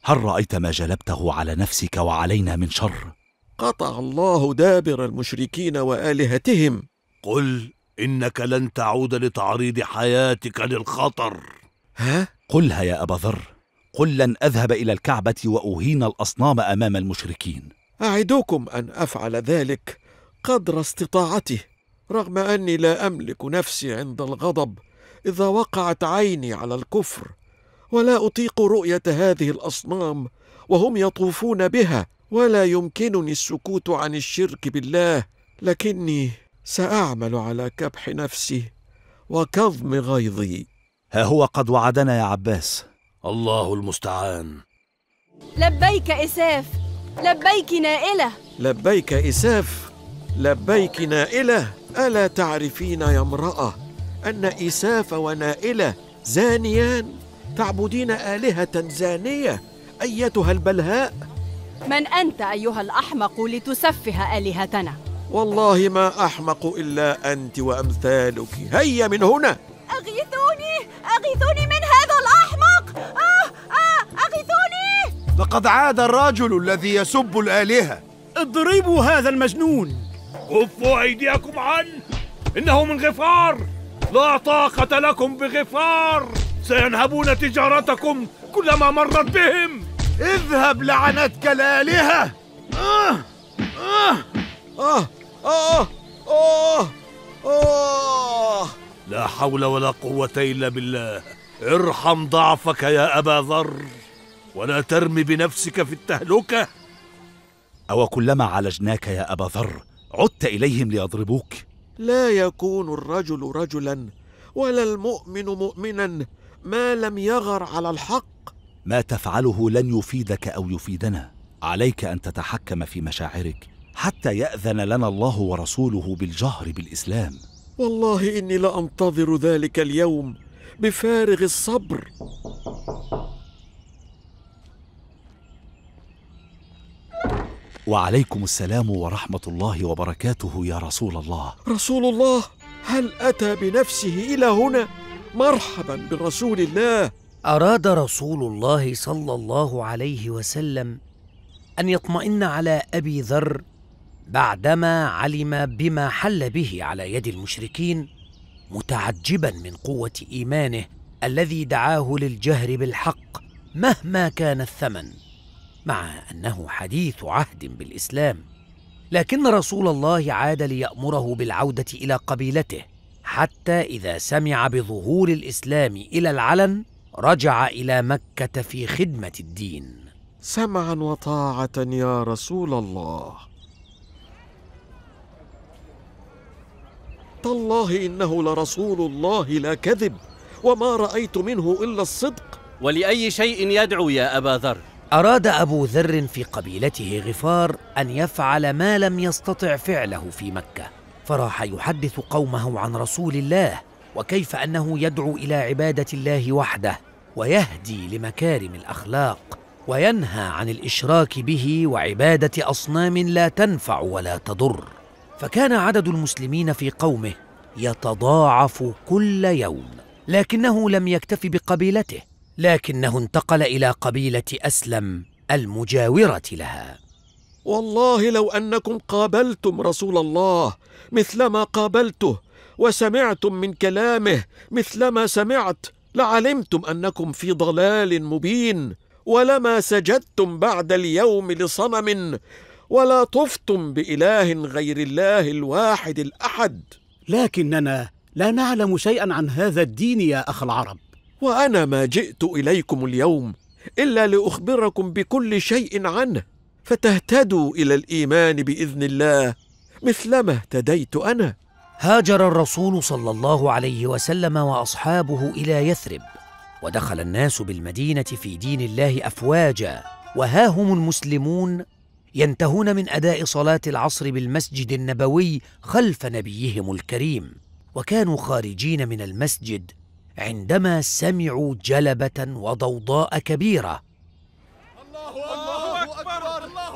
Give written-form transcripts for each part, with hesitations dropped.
هل رأيت ما جلبته على نفسك وعلينا من شر؟ قطع الله دابر المشركين وآلهتهم. قل إنك لن تعود لتعريض حياتك للخطر. ها؟ قلها يا أبا ذر، قل لن أذهب إلى الكعبة وأهين الأصنام أمام المشركين. أعدكم أن أفعل ذلك قدر استطاعتي، رغم أني لا أملك نفسي عند الغضب إذا وقعت عيني على الكفر، ولا أطيق رؤية هذه الأصنام وهم يطوفون بها، ولا يمكنني السكوت عن الشرك بالله، لكني سأعمل على كبح نفسي وكظم غيظي. ها هو قد وعدنا يا عباس. الله المستعان. لبيك إساف، لبيك نائلة. لبيك إساف، لبيك نائلة. ألا تعرفين يا امرأة أن إساف ونائلة زانيان؟ تعبدين آلهة زانية أيتها البلهاء. من أنت أيها الأحمق لتسفه آلهتنا؟ والله ما أحمق إلا أنت وأمثالك. هيا من هنا. أغيثوني، أغيثوني من هذا الأحمق. أغيثوني. لقد عاد الرجل الذي يسب الآلهة. اضربوا هذا المجنون. كفوا أيديكم عنه، إنه من غفار. لا طاقة لكم بغفار، سينهبون تجارتكم كلما مرت بهم. اذهب لعنتك الآلهة. آه آه آه آه آه. لا حول ولا قوة إلا بالله. ارحم ضعفك يا أبا ذر، ولا ترمي بنفسك في التهلكة. أو كلما عالجناك يا أبا ذر عدت إليهم ليضربوك؟ لا يكون الرجل رجلا ولا المؤمن مؤمنا ما لم يغر على الحق. ما تفعله لن يفيدك أو يفيدنا. عليك أن تتحكم في مشاعرك حتى يأذن لنا الله ورسوله بالجهر بالإسلام. والله إني لأنتظر ذلك اليوم بفارغ الصبر. وعليكم السلام ورحمة الله وبركاته يا رسول الله. رسول الله؟ هل أتى بنفسه إلى هنا؟ مرحبا برسول الله. أراد رسول الله صلى الله عليه وسلم أن يطمئن على أبي ذر بعدما علم بما حل به على يد المشركين، متعجبا من قوة إيمانه الذي دعاه للجهر بالحق مهما كان الثمن، مع أنه حديث عهد بالإسلام. لكن رسول الله عاد ليأمره بالعودة إلى قبيلته، حتى إذا سمع بظهور الإسلام إلى العلن رجع إلى مكة في خدمة الدين. سمعا وطاعة يا رسول الله. تالله إنه لرسول الله لا كذب، وما رأيت منه إلا الصدق. ولأي شيء يدعو يا أبا ذر؟ أراد أبو ذر في قبيلته غفار أن يفعل ما لم يستطع فعله في مكة، فراح يحدث قومه عن رسول الله وكيف أنه يدعو إلى عبادة الله وحده، ويهدي لمكارم الأخلاق، وينهى عن الإشراك به وعبادة أصنام لا تنفع ولا تضر. فكان عدد المسلمين في قومه يتضاعف كل يوم، لكنه لم يكتف بقبيلته، لكنه انتقل إلى قبيلة أسلم المجاورة لها. والله لو أنكم قابلتم رسول الله مثلما قابلته، وسمعتم من كلامه مثلما سمعت، لعلمتم أنكم في ضلال مبين، ولما سجدتم بعد اليوم لصنم، ولا طفتم بإله غير الله الواحد الأحد. لكننا لا نعلم شيئا عن هذا الدين يا أخ العرب. وأنا ما جئت إليكم اليوم إلا لأخبركم بكل شيء عنه، فتهتدوا إلى الإيمان بإذن الله مثلما اهتديت أنا. هاجر الرسول صلى الله عليه وسلم وأصحابه إلى يثرب، ودخل الناس بالمدينة في دين الله أفواجا، وها هم المسلمون ينتهون من أداء صلاة العصر بالمسجد النبوي خلف نبيهم الكريم، وكانوا خارجين من المسجد عندما سمعوا جلبة وضوضاء كبيرة. الله أكبر، الله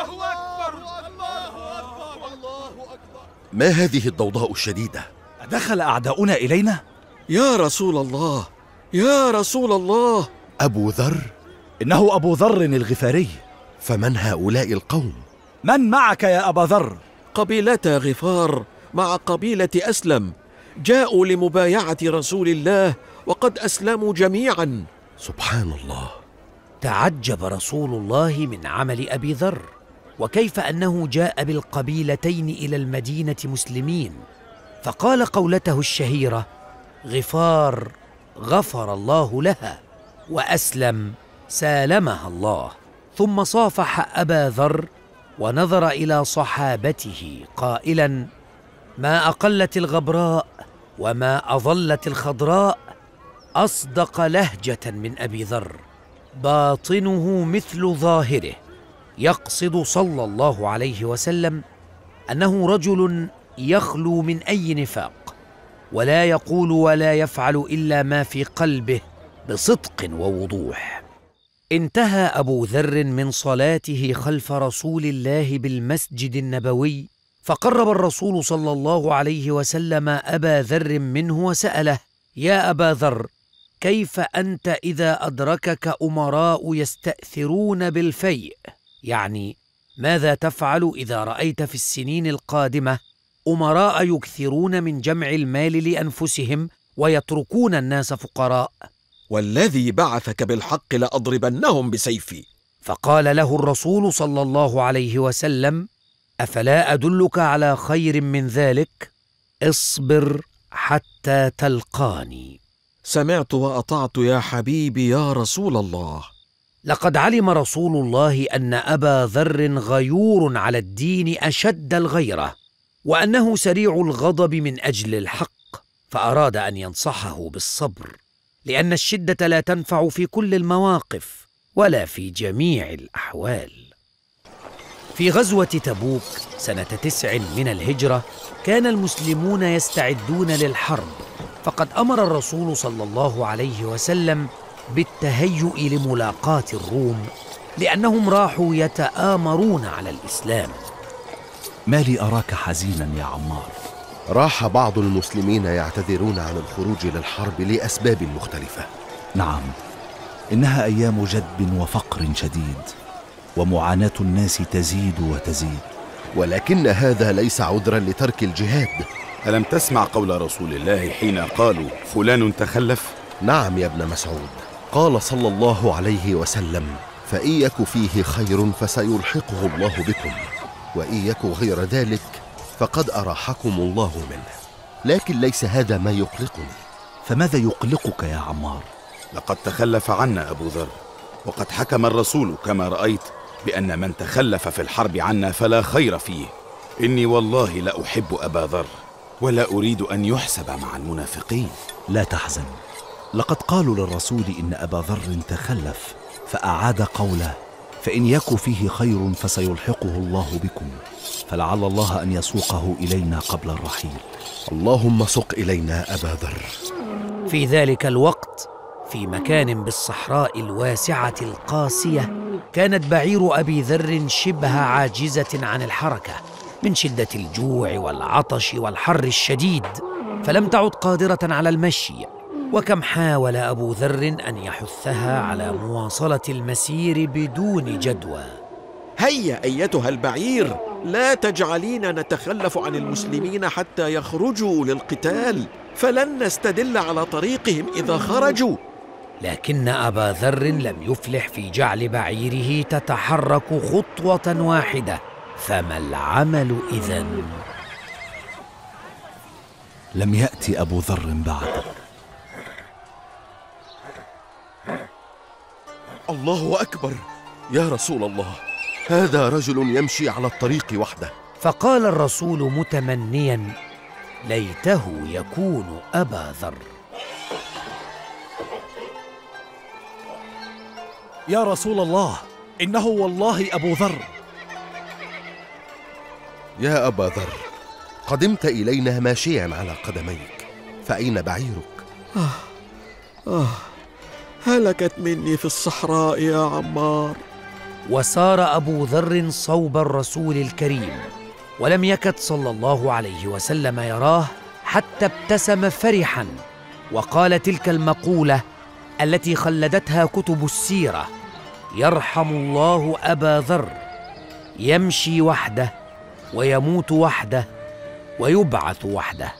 أكبر، الله أكبر، الله أكبر. ما هذه الضوضاء الشديدة؟ أدخل أعداؤنا إلينا؟ يا رسول الله، يا رسول الله. أبو ذر، إنه أبو ذر الغفاري. فمن هؤلاء القوم؟ من معك يا أبا ذر؟ قبيلتا غفار مع قبيلة أسلم جاءوا لمبايعة رسول الله وقد أسلموا جميعا. سبحان الله. تعجب رسول الله من عمل أبي ذر، وكيف أنه جاء بالقبيلتين إلى المدينة مسلمين، فقال قولته الشهيرة: غفار غفر الله لها، وأسلم سالمها الله. ثم صافح أبا ذر ونظر إلى صحابته قائلاً: ما أقلت الغبراء وما أظلت الخضراء أصدق لهجة من أبي ذر، باطنه مثل ظاهره، يقصد صلى الله عليه وسلم أنه رجل يخلو من أي نفاق، ولا يقول ولا يفعل إلا ما في قلبه بصدق ووضوح. انتهى أبو ذر من صلاته خلف رسول الله بالمسجد النبوي، فقرب الرسول صلى الله عليه وسلم أبا ذر منه وسأله: يا أبا ذر، كيف أنت إذا أدركك أمراء يستأثرون بالفيء؟ يعني ماذا تفعل إذا رأيت في السنين القادمة أمراء يكثرون من جمع المال لأنفسهم ويتركون الناس فقراء؟ والذي بعثك بالحق لأضربنهم بسيفي. فقال له الرسول صلى الله عليه وسلم: أفلا أدلك على خير من ذلك؟ اصبر حتى تلقاني. سمعت وأطعت يا حبيبي يا رسول الله. لقد علم رسول الله أن أبا ذر غيور على الدين أشد الغيرة، وأنه سريع الغضب من أجل الحق، فأراد أن ينصحه بالصبر، لأن الشدة لا تنفع في كل المواقف ولا في جميع الأحوال. في غزوة تبوك سنة 9 من الهجرة كان المسلمون يستعدون للحرب، فقد أمر الرسول صلى الله عليه وسلم بالتهيؤ لملاقاة الروم، لأنهم راحوا يتآمرون على الإسلام. ما لي أراك حزينا يا عمار؟ راح بعض المسلمين يعتذرون عن الخروج للحرب لأسباب مختلفة. نعم، إنها أيام جدب وفقر شديد، ومعاناة الناس تزيد وتزيد. ولكن هذا ليس عذرا لترك الجهاد. ألم تسمع قول رسول الله حين قالوا فلان تخلف؟ نعم يا ابن مسعود، قال صلى الله عليه وسلم: فإن يك فيه خير فسيلحقه الله بكم، وإن يك غير ذلك فقد أراحكم الله منه. لكن ليس هذا ما يقلقني. فماذا يقلقك يا عمار؟ لقد تخلف عنا أبو ذر، وقد حكم الرسول كما رأيت بأن من تخلف في الحرب عنا فلا خير فيه. إني والله لا أحب أبا ذر، ولا أريد أن يحسب مع المنافقين. لا تحزن، لقد قالوا للرسول إن أبا ذر تخلف، فأعاد قوله: فإن يك فيه خير فسيلحقه الله بكم، فلعل الله أن يسوقه إلينا قبل الرحيل. اللهم سق إلينا أبا ذر. في ذلك الوقت في مكان بالصحراء الواسعة القاسية كانت بعير أبي ذر شبه عاجزة عن الحركة من شدة الجوع والعطش والحر الشديد، فلم تعد قادرة على المشي. وكم حاول أبو ذر أن يحثها على مواصلة المسير بدون جدوى. هيا أيتها البعير، لا تجعلينا نتخلف عن المسلمين حتى يخرجوا للقتال، فلن نستدل على طريقهم إذا خرجوا. لكن أبا ذر لم يفلح في جعل بعيره تتحرك خطوة واحدة، فما العمل إذن؟ لم يأتي أبو ذر بعد. الله أكبر يا رسول الله، هذا رجل يمشي على الطريق وحده. فقال الرسول متمنيا: ليته يكون أبا ذر. يا رسول الله، إنه والله أبو ذر. يا أبا ذر، قدمت إلينا ماشيا على قدميك، فأين بعيرك؟ هلكت مني في الصحراء يا عمار. وسار أبو ذر صوب الرسول الكريم، ولم يكد صلى الله عليه وسلم يراه حتى ابتسم فرحا، وقال تلك المقولة التي خلدتها كتب السيرة: يرحم الله أبا ذر، يمشي وحده ويموت وحده ويبعث وحده.